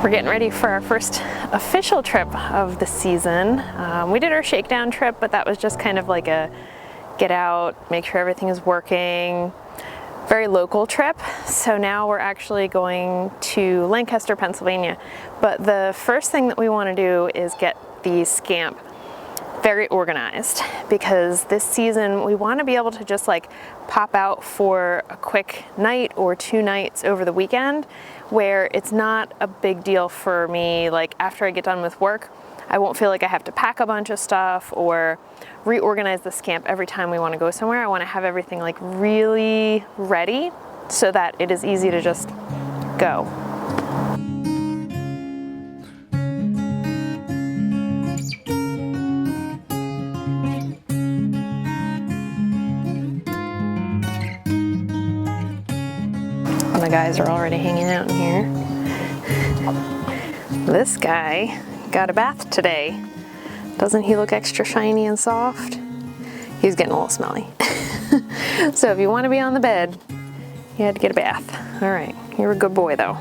We're getting ready for our first official trip of the season. We did our shakedown trip, but that was just kind of like a get out, make sure everything is working, very local trip. So now we're actually going to Lancaster, Pennsylvania. But the first thing that we want to do is get the Scamp very organized, because this season we want to be able to just like pop out for a quick night or 2 nights over the weekend, where it's not a big deal for me. Like after I get done with work, I won't feel like I have to pack a bunch of stuff or reorganize the Scamp every time we want to go somewhere. I want to have everything like really ready so that it is easy to just go. The guys are already hanging out in here. This guy got a bath today. Doesn't he look extra shiny and soft? He's getting a little smelly. So if you want to be on the bed, you had to get a bath. All right, you're a good boy though.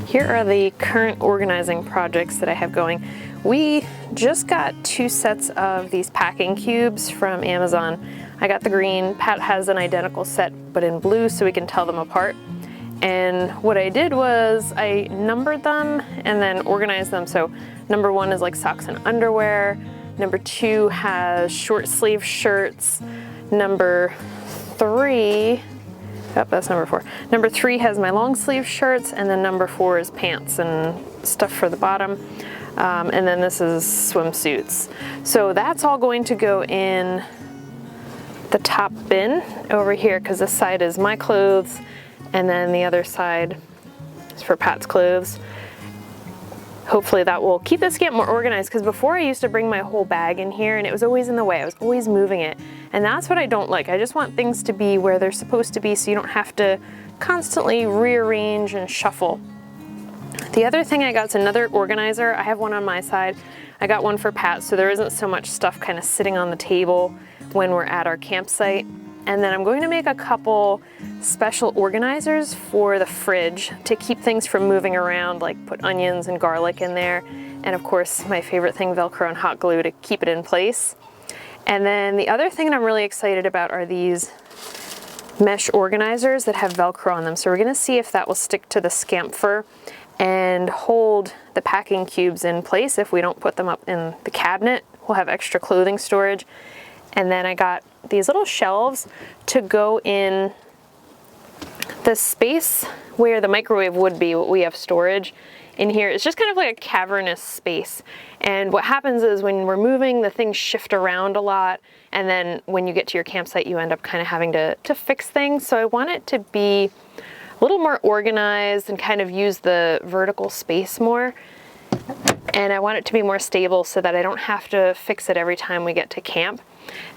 Here are the current organizing projects that I have going. We just got 2 sets of these packing cubes from Amazon. I got the green, Pat has an identical set but in blue so we can tell them apart. And what I did was I numbered them and then organized them. So number 1 is like socks and underwear. Number 2 has short sleeve shirts. Number 3, that's number 4. Number 3 has my long sleeve shirts, and then number 4 is pants and stuff for the bottom. And then this is swimsuits. So that's all going to go in the top bin over here, because this side is my clothes and then the other side is for Pat's clothes. Hopefully that will keep the Scamp more organized, because before I used to bring my whole bag in here and it was always in the way. I was always moving it, and that's what I don't like. I just want things to be where they're supposed to be so you don't have to constantly rearrange and shuffle. The other thing I got is another organizer. I have one on my side. I got one for Pat, so there isn't so much stuff kind of sitting on the table when we're at our campsite. And then I'm going to make a couple special organizers for the fridge to keep things from moving around, like put onions and garlic in there. And of course, my favorite thing, Velcro and hot glue to keep it in place. And then the other thing that I'm really excited about are these mesh organizers that have Velcro on them. So we're gonna see if that will stick to the Scamp fur and hold the packing cubes in place. If we don't put them up in the cabinet, we'll have extra clothing storage. And then I got these little shelves to go in the space where the microwave would be. We have storage in here. It's just kind of like a cavernous space. And what happens is when we're moving, the things shift around a lot. And then when you get to your campsite, you end up kind of having to fix things. So I want it to be a little more organized and kind of use the vertical space more. And I want it to be more stable so that I don't have to fix it every time we get to camp.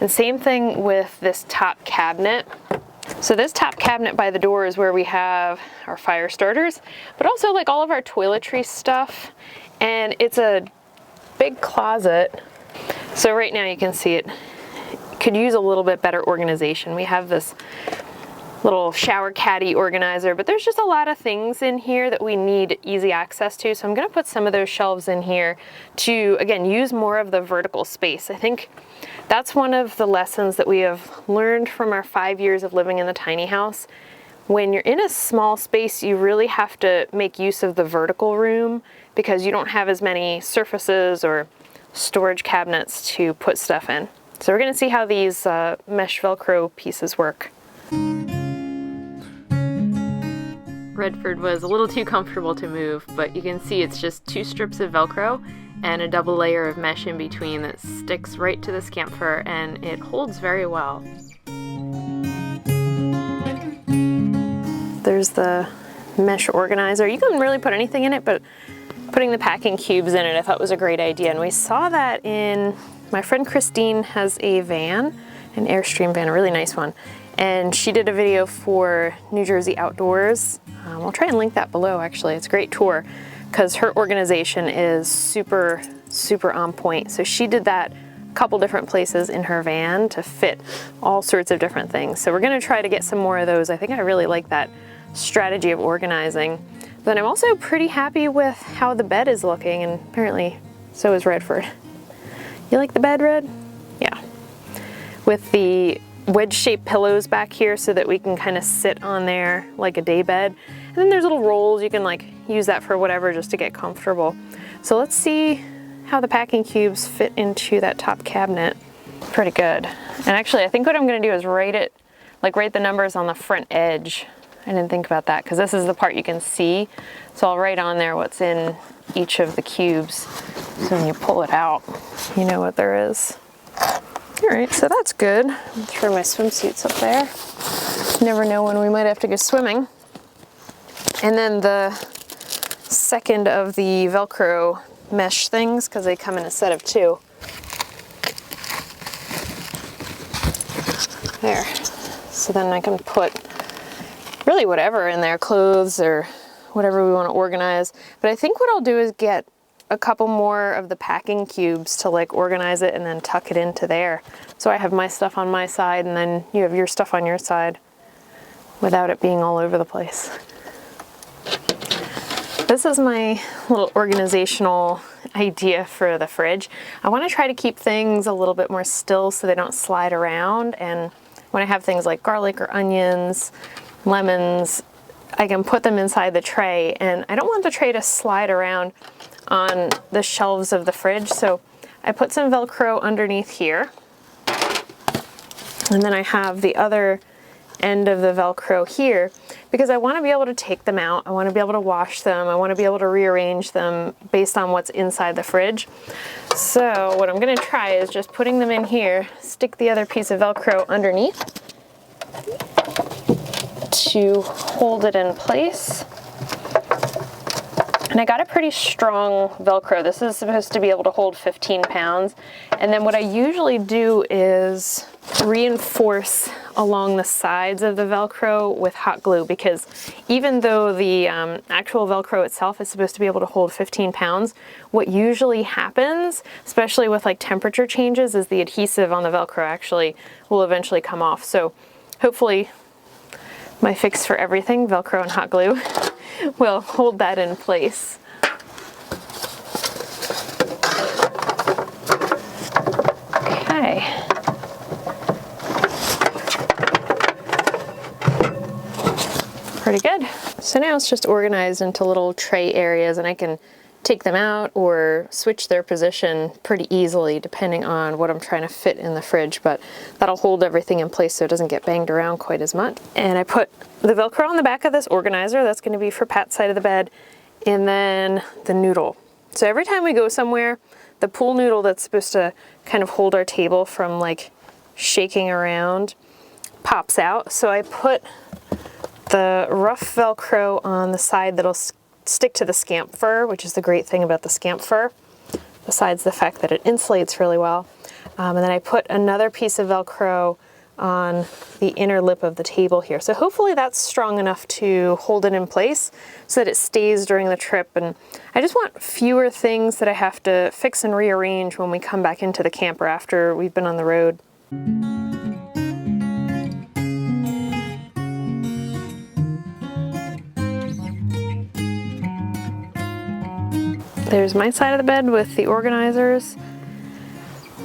And same thing with this top cabinet. So this top cabinet by the door is where we have our fire starters, but also like all of our toiletry stuff. And it's a big closet. So right now you can see it could use a little bit better organization. We have this little shower caddy organizer, but there's just a lot of things in here that we need easy access to. So I'm gonna put some of those shelves in here to, again, use more of the vertical space. I think that's one of the lessons that we have learned from our 5 years of living in the tiny house. When you're in a small space, you really have to make use of the vertical room because you don't have as many surfaces or storage cabinets to put stuff in. So we're gonna see how these mesh Velcro pieces work. Redford was a little too comfortable to move, but you can see it's just 2 strips of Velcro and a double layer of mesh in between that sticks right to the Scamp fur, and it holds very well. There's the mesh organizer. You can really put anything in it, but putting the packing cubes in it I thought was a great idea. And we saw that in, my friend Christine has a van, an Airstream van, a really nice one. And she did a video for New Jersey Outdoors. I'll try and link that below actually. It's a great tour because her organization is super, super on point. So she did that a couple different places in her van to fit all sorts of different things. So we're gonna try to get some more of those. I think I really like that strategy of organizing. But I'm also pretty happy with how the bed is looking, and apparently so is Redford. You like the bed, Red? Yeah. With the wedge-shaped pillows back here so that we can kind of sit on there like a day bed. And then there's little rolls, you can like use that for whatever just to get comfortable. So let's see how the packing cubes fit into that top cabinet. Pretty good. And actually I think what I'm gonna do is write the numbers on the front edge. I didn't think about that because this is the part you can see. So I'll write on there what's in each of the cubes. So when you pull it out, you know what there is. All right, so that's good. I'll throw my swimsuits up there. Never know when we might have to go swimming. And then the second of the Velcro mesh things, because they come in a set of 2. There. So then I can put really whatever in there, clothes or whatever we want to organize. But I think what I'll do is get a couple more of the packing cubes to like organize it and then tuck it into there. So I have my stuff on my side and then you have your stuff on your side without it being all over the place. This is my little organizational idea for the fridge. I want to try to keep things a little bit more still so they don't slide around, and when I have things like garlic or onions, lemons, I can put them inside the tray, and I don't want the tray to slide around on the shelves of the fridge, so I put some Velcro underneath here, and then I have the other end of the Velcro here because I want to be able to take them out, I want to be able to wash them, I want to be able to rearrange them based on what's inside the fridge. So what I'm going to try is just putting them in here, stick the other piece of Velcro underneath to hold it in place. And I got a pretty strong Velcro. This is supposed to be able to hold 15 pounds. And then what I usually do is reinforce along the sides of the Velcro with hot glue, because even though the actual Velcro itself is supposed to be able to hold 15 pounds, what usually happens, especially with like temperature changes, is the adhesive on the Velcro actually will eventually come off. So hopefully my fix for everything, Velcro and hot glue, will hold that in place. Okay. Pretty good. So now it's just organized into little tray areas, and I can take them out or switch their position pretty easily depending on what I'm trying to fit in the fridge, but that'll hold everything in place so it doesn't get banged around quite as much. And I put the Velcro on the back of this organizer. That's going to be for Pat's side of the bed, and then the noodle. So every time we go somewhere, the pool noodle that's supposed to kind of hold our table from like shaking around pops out. So I put the rough Velcro on the side that'll stick to the Scamp fur, which is the great thing about the Scamp fur, besides the fact that it insulates really well. And then I put another piece of Velcro on the inner lip of the table here. So hopefully that's strong enough to hold it in place so that it stays during the trip. And I just want fewer things that I have to fix and rearrange when we come back into the camper after we've been on the road. There's my side of the bed with the organizers,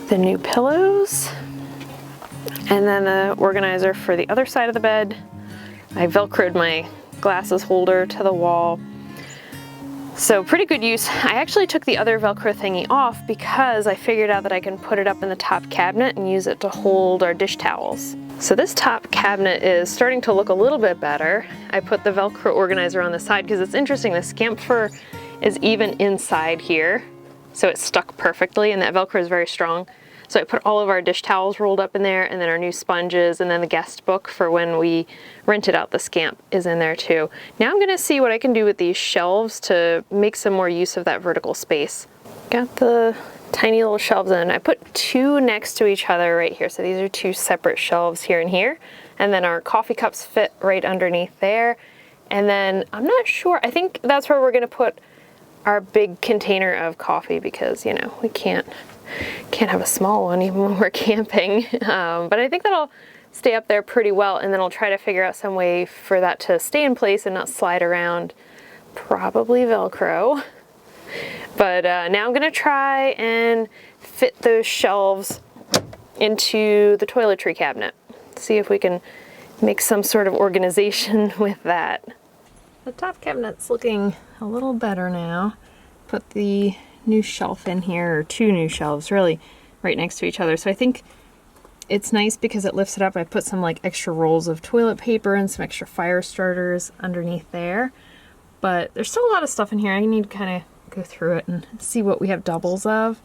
the new pillows, and then the organizer for the other side of the bed. I Velcroed my glasses holder to the wall. So pretty good use. I actually took the other Velcro thingy off because I figured out that I can put it up in the top cabinet and use it to hold our dish towels. So this top cabinet is starting to look a little bit better. I put the Velcro organizer on the side because it's interesting, the Scamp fur is even inside here, so it's stuck perfectly, and that Velcro is very strong. So I put all of our dish towels rolled up in there, and then our new sponges, and then the guest book for when we rented out the Scamp is in there too. Now I'm gonna see what I can do with these shelves to make some more use of that vertical space. Got the tiny little shelves in. I put 2 next to each other right here. So these are 2 separate shelves here and here. And then our coffee cups fit right underneath there. And then I'm not sure, I think that's where we're gonna put our big container of coffee, because, you know, we can't have a small one even when we're camping. But I think that'll stay up there pretty well, and then I'll try to figure out some way for that to stay in place and not slide around. Probably Velcro. But now I'm gonna try and fit those shelves into the toiletry cabinet. See if we can make some sort of organization with that. The top cabinet's looking a little better now. Put the new shelf in here, or two new shelves really, right next to each other. So I think it's nice because it lifts it up. I put some like extra rolls of toilet paper and some extra fire starters underneath there. But there's still a lot of stuff in here. I need to kind of go through it and see what we have doubles of.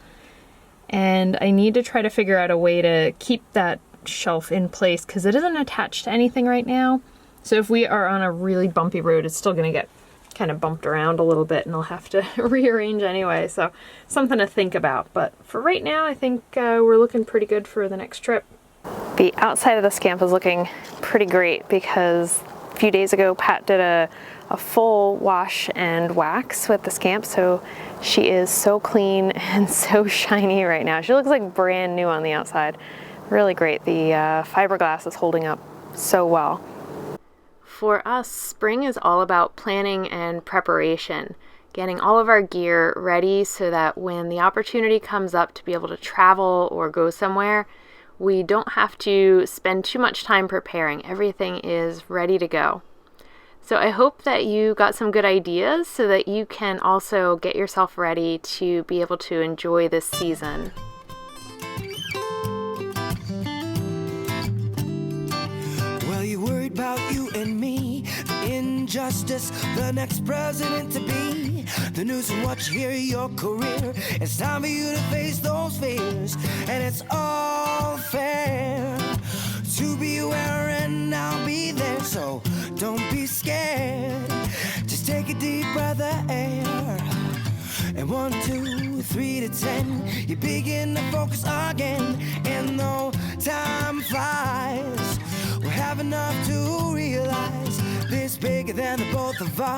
And I need to try to figure out a way to keep that shelf in place because it isn't attached to anything right now. So if we are on a really bumpy road, it's still gonna get kind of bumped around a little bit and I'll have to rearrange anyway. So something to think about. But for right now, I think we're looking pretty good for the next trip. The outside of the Scamp is looking pretty great because a few days ago, Pat did a full wash and wax with the Scamp. So she is so clean and so shiny right now. She looks like brand new on the outside. Really great. The fiberglass is holding up so well. For us, spring is all about planning and preparation, getting all of our gear ready so that when the opportunity comes up to be able to travel or go somewhere, we don't have to spend too much time preparing. Everything is ready to go. So I hope that you got some good ideas so that you can also get yourself ready to be able to enjoy this season. Well, you worried about you and me, the injustice, the next president to be, the news and what you hear, your career. It's time for you to face those fears, and it's all fair to be aware, and I'll be there. So don't be scared. Just take a deep breath of air. And 1, 2, 3 to 10, you begin to focus again. And though time flies, we'll have enough to realize this bigger than the both of us.